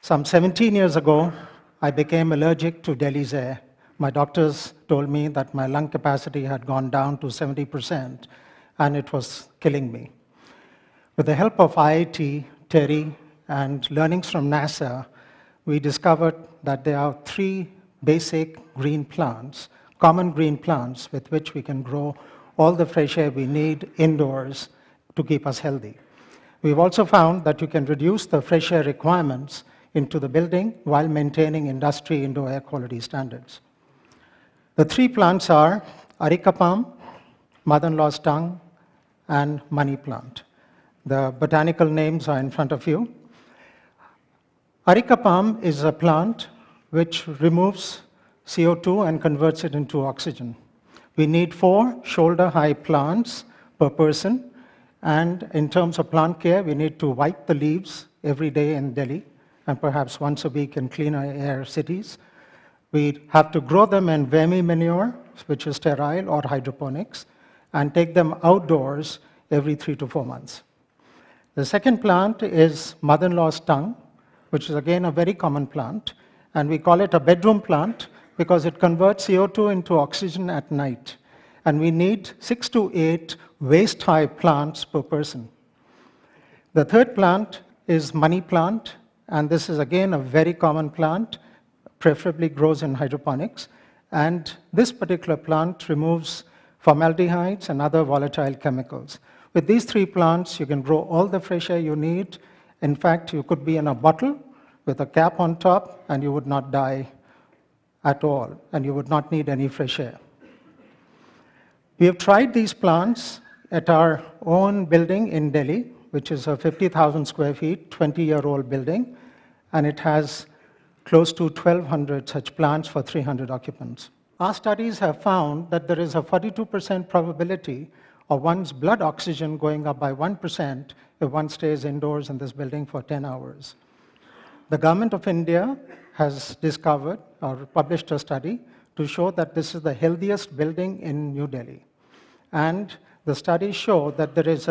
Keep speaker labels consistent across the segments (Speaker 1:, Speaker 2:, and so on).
Speaker 1: Some 17 years ago, I became allergic to Delhi's air. My doctors told me that my lung capacity had gone down to 70%, and it was killing me. With the help of IIT, TERI, and learnings from NASA, we discovered that there are 3 basic green plants, common green plants, with which we can grow all the fresh air we need indoors to keep us healthy. We've also found that you can reduce the fresh air requirements into the building while maintaining industry indoor air quality standards. The 3 plants are areca palm, mother-in-law's tongue, and money plant. The botanical names are in front of you. Areca palm is a plant which removes CO2 and converts it into oxygen. We need 4 shoulder-high plants per person, and in terms of plant care, we need to wipe the leaves every day in Delhi, and perhaps once a week in cleaner air cities. We have to grow them in vermi manure, which is sterile, or hydroponics, and take them outdoors every 3 to 4 months. The second plant is mother-in-law's tongue, which is again a very common plant, and we call it a bedroom plant because it converts CO2 into oxygen at night. And we need 6 to 8 waist-high plants per person. The third plant is money plant, and this is again a very common plant, preferably grows in hydroponics. And this particular plant removes formaldehydes and other volatile chemicals. With these 3 plants, you can grow all the fresh air you need. In fact, you could be in a bottle with a cap on top, and you would not die at all, and you would not need any fresh air. We have tried these plants at our own building in Delhi, which is a 50,000 square feet, 20-year-old building, and it has close to 1,200 such plants for 300 occupants. Our studies have found that there is a 42% probability of one's blood oxygen going up by 1% if one stays indoors in this building for 10 hours. The government of India has discovered or published a study to show that this is the healthiest building in New Delhi. And the studies show that there is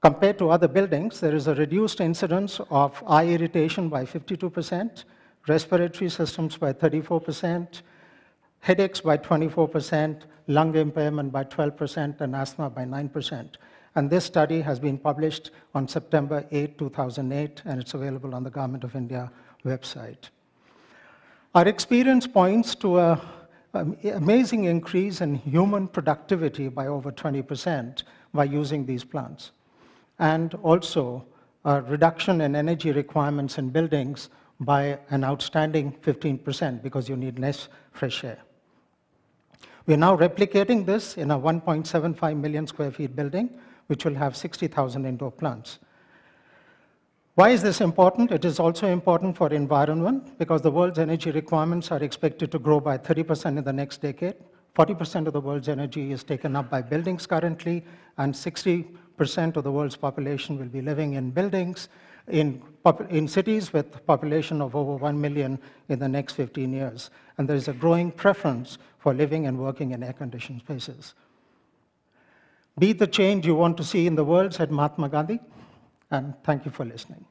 Speaker 1: compared to other buildings, there is a reduced incidence of eye irritation by 52%, respiratory systems by 34%, headaches by 24%, lung impairment by 12%, and asthma by 9%. And this study has been published on September 8, 2008, and it's available on the Government of India website. Our experience points to an amazing increase in human productivity by over 20% by using these plants, and also a reduction in energy requirements in buildings by an outstanding 15% because you need less fresh air. We are now replicating this in a 1.75 million square feet building, which will have 60,000 indoor plants. Why is this important? It is also important for environment because the world's energy requirements are expected to grow by 30% in the next decade. 40% of the world's energy is taken up by buildings currently, and 60% of the world's population will be living in buildings in cities with a population of over 1 million in the next 15 years. And there is a growing preference for living and working in air-conditioned spaces. Be the change you want to see in the world, said Mahatma Gandhi, and thank you for listening.